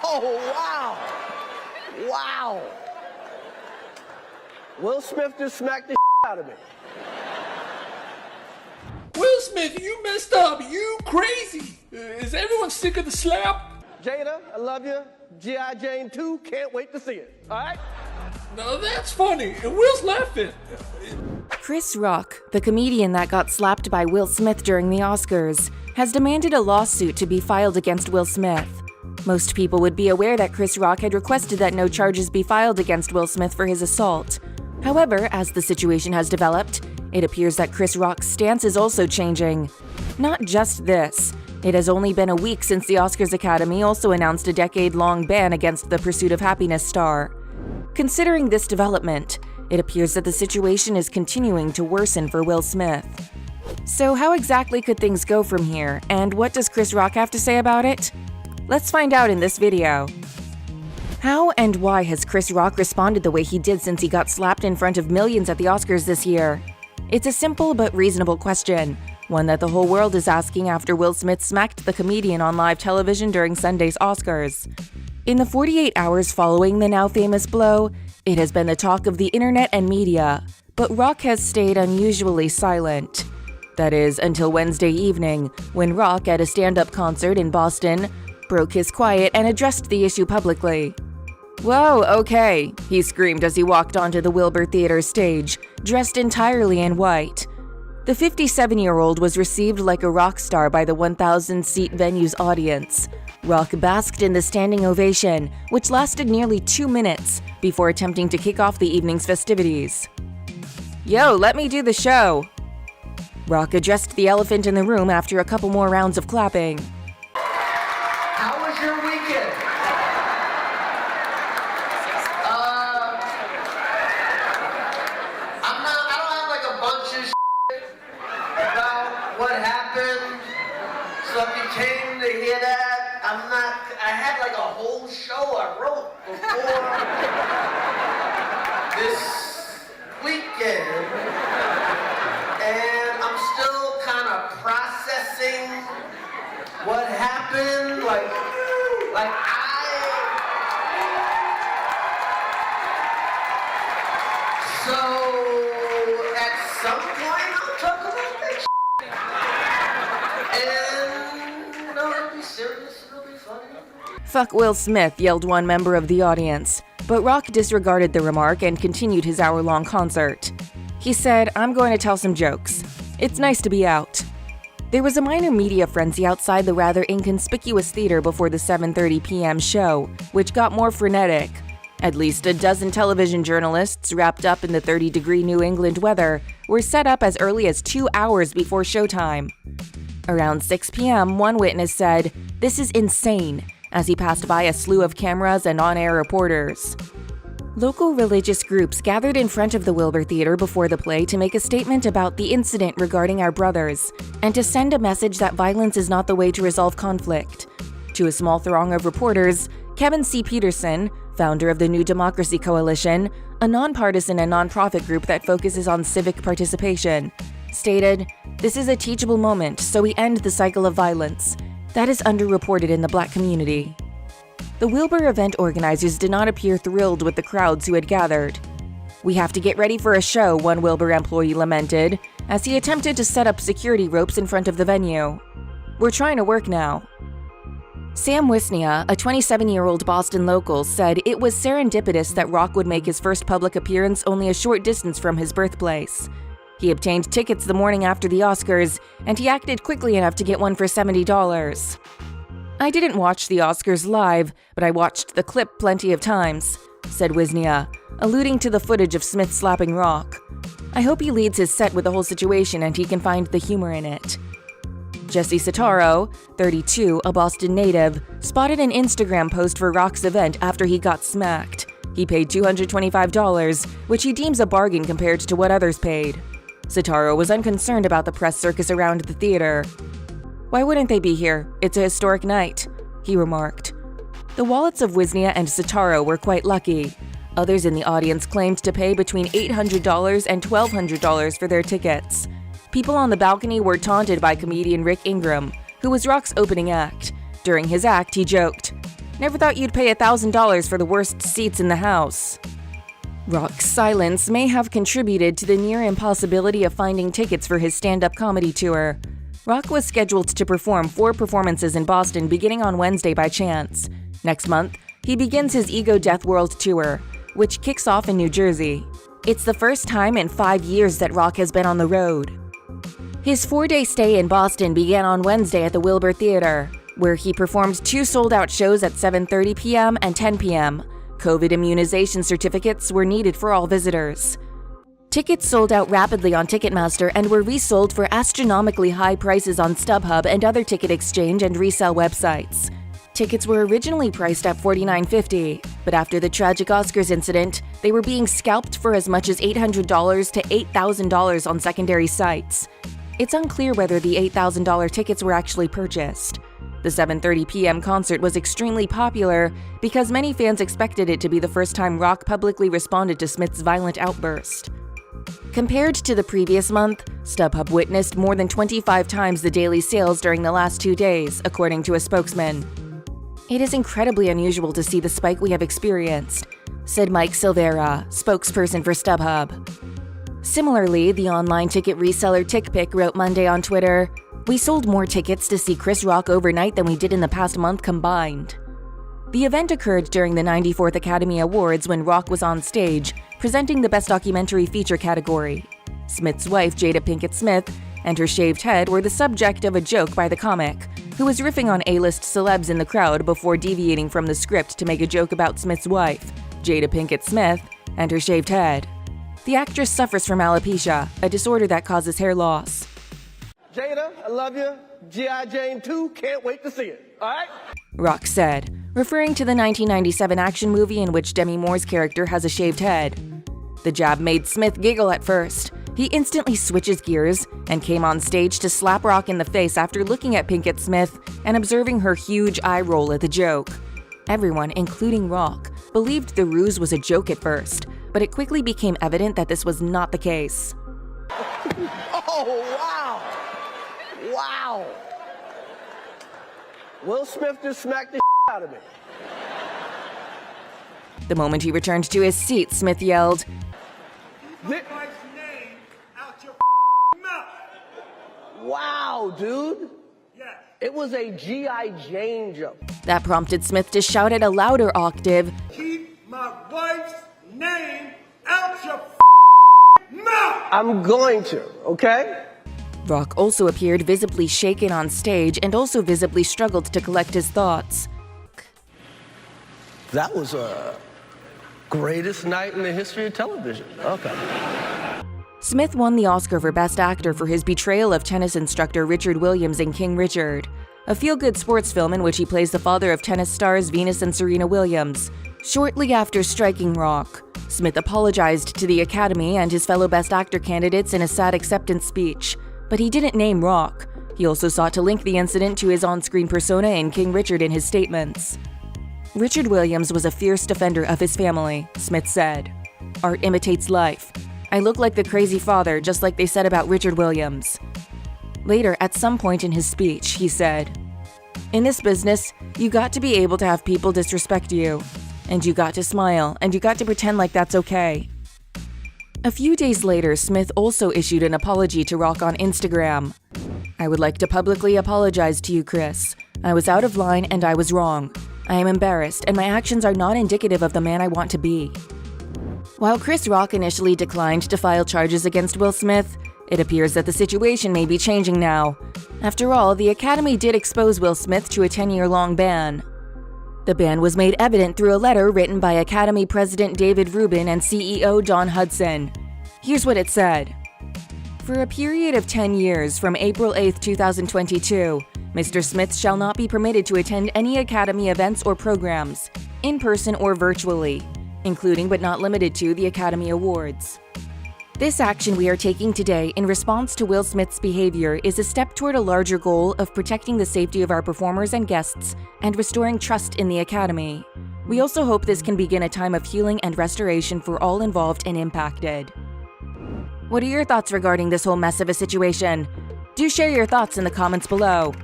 Oh, wow. Wow. Will Smith just smacked the out of me. Will Smith, you messed up. You crazy. Is everyone sick of the slap? Jada, I love you. G.I. Jane 2, can't wait to see it. All right? No, that's funny. And Will's laughing. Chris Rock, the comedian that got slapped by Will Smith during the Oscars, has demanded a lawsuit to be filed against Will Smith. Most people would be aware that Chris Rock had requested that no charges be filed against Will Smith for his assault. However, as the situation has developed, it appears that Chris Rock's stance is also changing. Not just this. It has only been a week since the Oscars Academy also announced a decade-long ban against the Pursuit of Happiness star. Considering this development, it appears that the situation is continuing to worsen for Will Smith. So how exactly could things go from here, and what does Chris Rock have to say about it? Let's find out in this video. How and why has Chris Rock responded the way he did since he got slapped in front of millions at the Oscars this year? It's a simple but reasonable question, one that the whole world is asking after Will Smith smacked the comedian on live television during Sunday's Oscars. In the 48 hours following the now famous blow, it has been the talk of the internet and media, but Rock has stayed unusually silent. That is, until Wednesday evening, when Rock, at a stand-up concert in Boston, broke his quiet and addressed the issue publicly. "Whoa, okay," he screamed as he walked onto the Wilbur Theater stage, dressed entirely in white. The 57-year-old was received like a rock star by the 1,000-seat venue's audience. Rock basked in the standing ovation, which lasted nearly 2 minutes, before attempting to kick off the evening's festivities. "Yo, let me do the show." Rock addressed the elephant in the room after a couple more rounds of clapping. How was your weekend? I don't have like a bunch of shit about what happened. So if you came to hear that, I had like a whole show I wrote before this weekend. And I'm still kind of processing what happened. So at some point I'll talk about that and it'll be serious, it'll be funny. "Fuck Will Smith," yelled one member of the audience, but Rock disregarded the remark and continued his hour-long concert. He said, "I'm going to tell some jokes. It's nice to be out." There was a minor media frenzy outside the rather inconspicuous theater before the 7:30 p.m. show, which got more frenetic. At least a dozen television journalists, wrapped up in the 30-degree New England weather, were set up as early as 2 hours before showtime. Around 6 p.m., one witness said, "This is insane," as he passed by a slew of cameras and on-air reporters. Local religious groups gathered in front of the Wilbur Theater before the play to make a statement about the incident regarding our brothers, and to send a message that violence is not the way to resolve conflict. To a small throng of reporters, Kevin C. Peterson, founder of the New Democracy Coalition, a nonpartisan and nonprofit group that focuses on civic participation, stated, "This is a teachable moment, so we end the cycle of violence that is underreported in the Black community." The Wilbur event organizers did not appear thrilled with the crowds who had gathered. "We have to get ready for a show," one Wilbur employee lamented, as he attempted to set up security ropes in front of the venue. "We're trying to work now." Sam Wisnia, a 27-year-old Boston local, said it was serendipitous that Rock would make his first public appearance only a short distance from his birthplace. He obtained tickets the morning after the Oscars, and he acted quickly enough to get one for $70. "I didn't watch the Oscars live, but I watched the clip plenty of times," said Wisnia, alluding to the footage of Smith slapping Rock. "I hope he leads his set with the whole situation and he can find the humor in it." Jesse Sitaro, 32, a Boston native, spotted an Instagram post for Rock's event after he got smacked. He paid $225, which he deems a bargain compared to what others paid. Sitaro was unconcerned about the press circus around the theater. "Why wouldn't they be here? It's a historic night," he remarked. The wallets of Wisnia and Sitaro were quite lucky. Others in the audience claimed to pay between $800 and $1,200 for their tickets. People on the balcony were taunted by comedian Rick Ingraham, who was Rock's opening act. During his act, he joked, Never thought you'd pay $1,000 for the worst seats in the house. Rock's silence may have contributed to the near impossibility of finding tickets for his stand-up comedy tour. Rock was scheduled to perform 4 performances in Boston beginning on Wednesday by chance. Next month, he begins his Ego Death World Tour, which kicks off in New Jersey. It's the first time in 5 years that Rock has been on the road. His 4-day stay in Boston began on Wednesday at the Wilbur Theater, where he performed 2 sold-out shows at 7:30 p.m. and 10 p.m. COVID immunization certificates were needed for all visitors. Tickets sold out rapidly on Ticketmaster and were resold for astronomically high prices on StubHub and other ticket exchange and resale websites. Tickets were originally priced at $49.50, but after the tragic Oscars incident, they were being scalped for as much as $800 to $8,000 on secondary sites. It's unclear whether the $8,000 tickets were actually purchased. The 7:30 p.m. concert was extremely popular because many fans expected it to be the first time Rock publicly responded to Smith's violent outburst. Compared to the previous month, StubHub witnessed more than 25 times the daily sales during the last 2 days, according to a spokesman. "It is incredibly unusual to see the spike we have experienced," said Mike Silvera, spokesperson for StubHub. Similarly, the online ticket reseller TickPick wrote Monday on Twitter, "We sold more tickets to see Chris Rock overnight than we did in the past month combined." The event occurred during the 94th Academy Awards when Rock was on stage, presenting the Best Documentary Feature category. Smith's wife, Jada Pinkett Smith, and her shaved head were the subject of a joke by the comic, who was riffing on A-list celebs in the crowd before deviating from the script to make a joke about Smith's wife, Jada Pinkett Smith, and her shaved head. The actress suffers from alopecia, a disorder that causes hair loss. Jada, I love you. G.I. Jane 2, can't wait to see it. All right? Rock said, referring to the 1997 action movie in which Demi Moore's character has a shaved head. The jab made Smith giggle at first. He instantly switches gears and came on stage to slap Rock in the face after looking at Pinkett Smith and observing her huge eye roll at the joke. Everyone, including Rock, believed the ruse was a joke at first, but it quickly became evident that this was not the case. Oh, wow. Wow. Will Smith just smacked the out of me. The moment he returned to his seat, Smith yelled, Thi- name out your mouth. Wow, dude. Yes. It was a G.I. Jane joke. That prompted Smith to shout at a louder octave, Keep my wife's name out your mouth. I'm going to, okay? Rock also appeared visibly shaken on stage and also visibly struggled to collect his thoughts. That was a greatest night in the history of television. Okay. Smith won the Oscar for Best Actor for his portrayal of tennis instructor Richard Williams in King Richard, a feel-good sports film in which he plays the father of tennis stars Venus and Serena Williams. Shortly after striking Rock, Smith apologized to the Academy and his fellow Best Actor candidates in a sad acceptance speech, but he didn't name Rock. He also sought to link the incident to his on-screen persona in King Richard in his statements. Richard Williams was a fierce defender of his family, Smith said. "Art imitates life. I look like the crazy father, just like they said about Richard Williams." Later, at some point in his speech, he said, "In this business, you got to be able to have people disrespect you. And you got to smile, and you got to pretend like that's okay." A few days later, Smith also issued an apology to Rock on Instagram. "I would like to publicly apologize to you, Chris. I was out of line and I was wrong. I am embarrassed, and my actions are not indicative of the man I want to be." While Chris Rock initially declined to file charges against Will Smith, it appears that the situation may be changing now. After all, the Academy did expose Will Smith to a 10-year-long ban. The ban was made evident through a letter written by Academy President David Rubin and CEO John Hudson. Here's what it said. "For a period of 10 years, from April 8, 2022, Mr. Smith shall not be permitted to attend any Academy events or programs, in person or virtually, including but not limited to the Academy Awards. This action we are taking today in response to Will Smith's behavior is a step toward a larger goal of protecting the safety of our performers and guests and restoring trust in the Academy. We also hope this can begin a time of healing and restoration for all involved and impacted." What are your thoughts regarding this whole mess of a situation? Do share your thoughts in the comments below.